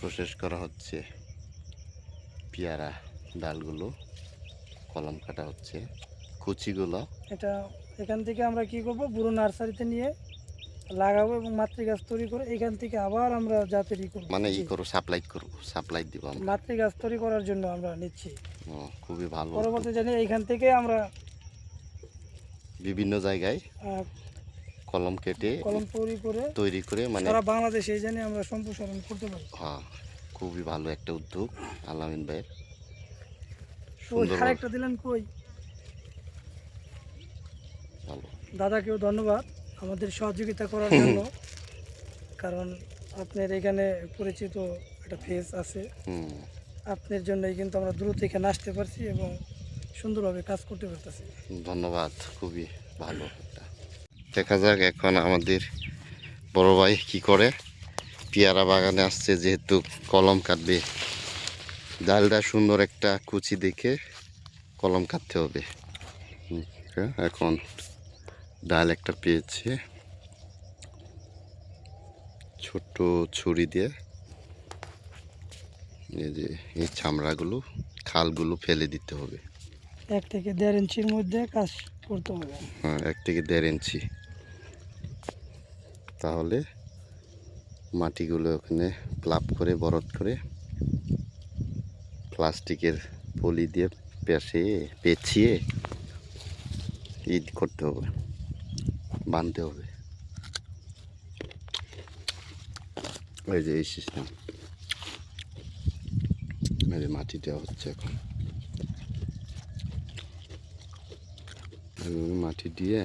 Process করা হচ্ছে পেয়ারা ডালগুলো, কলম কাটা হচ্ছে কুচিগুলো। এটা এখান থেকে আমরা কি করব, বুড়ো নার্সারিতে নিয়ে লাগাবো এবং মাতৃ গাছ তৈরি করে এখান থেকে আবার আমরা যা তৈরি করব, মানে সাপ্লাই দিব আমরা। মাতৃ গাছ তৈরি করার জন্য আমরা নিচ্ছি। খুবই ভালো। পরবর্তী জানি এইখান থেকে আমরা বিভিন্ন জায়গায় আহ, কলম কেটে কলম তৈরি করে মানে সারা বাংলাদেশে এই জানি আমরা সম্প্রসারণ করতে পারি। হ্যাঁ, খুবই ভালো একটা উদ্যোগ আলামিন ভাইয়ের। ওই সুন্দর আরেকটা দিলেন কই? ভালো। দাদাকেও ধন্যবাদ আমাদের সহযোগিতা করার জন্য, কারণ আপনার এখানে পরিচিত একটা ফেস আছে। আপনার জন্যই কিন্তু আমরা দ্রুত এখানে আসতে পারছি এবং সুন্দরভাবে কাজ করতে পারতেছি। ধন্যবাদ, খুবই ভালো একটা। দেখা যাক এখন আমাদের বড় ভাই কি করে। পেয়ারা বাগানে আসছে যেহেতু কলম কাটবে, ডালটা সুন্দর একটা কুচি দেখে কলম কাটতে হবে। এখন ডাল একটা পেয়েছে, ছোট্ট ছুরি দিয়ে এই যে এই চামড়াগুলো খালগুলো ফেলে দিতে হবে। 1 থেকে 1.5 ইঞ্চির মধ্যে কাজ করতে হবে। হ্যাঁ, 1 থেকে 1.5 ইঞ্চি। তাহলে মাটিগুলো ওখানে প্লাপ করে বরফ করে প্লাস্টিকের পলি দিয়ে পেঁচিয়ে ঈদ করতে হবে, বাঁধতে হবে। ওই যে এই সিস্টেম, মাটি দেওয়া হচ্ছে এখন। মাটি দিয়ে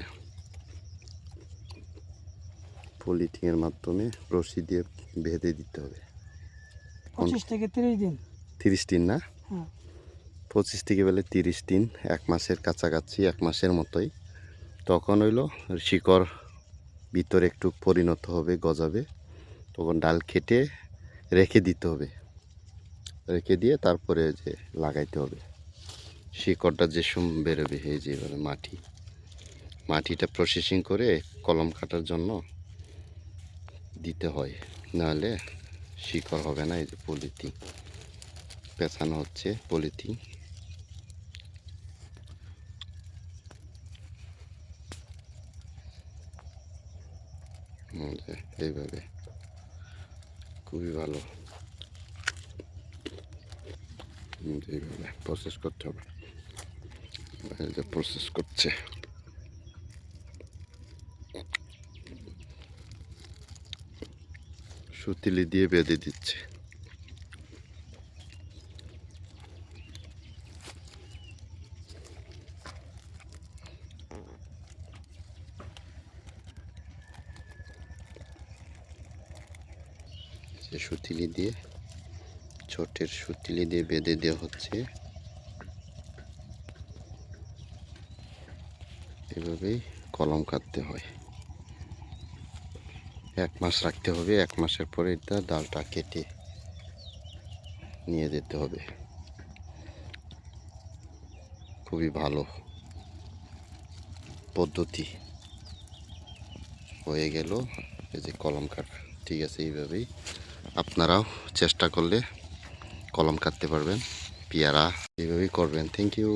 পলিথিনের মাধ্যমে রশি দিয়ে বেঁধে দিতে হবে। 25 থেকে 30 দিন। 30 দিন না, হ্যাঁ, 25 থেকে বলে 30 দিন, 1 মাসের কাছাকাছি, 1 মাসের মতোই। তখন হইলো শিকড় ভিতরে একটু পরিণত হবে, গজাবে, তখন ডাল কেটে রেখে দিতে হবে। রেখে দিয়ে তারপরে যে লাগাইতে হবে। শিকড়টা যে বেরোবে, এই যে এবারে মাটিটা প্রসেসিং করে কলম কাটার জন্য দিতে হয়, নাহলে শিকড় হবে না। এই যে পলিথিন পেঁচানো হচ্ছে, পলিথিন। এইভাবে খুবই ভালো, এইভাবে প্রসেস করতে হবে। এই যে প্রসেস করছে, সুতিলি দিয়ে বেঁধে দিচ্ছে। সুতিলি দিয়ে, ছোটের সুতিলি দিয়ে বেঁধে দেওয়া হচ্ছে। এভাবেই কলম কাটতে হয়। 1 মাস রাখতে হবে। 1 মাসের পরে এটা ডালটা কেটে নিয়ে যেতে হবে। খুবই ভালো পদ্ধতি হয়ে গেল এই যে কলম কাটা। ঠিক আছে, এইভাবেই আপনারাও চেষ্টা করলে কলম কাটতে পারবেন, পেয়ারা এইভাবেই করবেন। Thank you.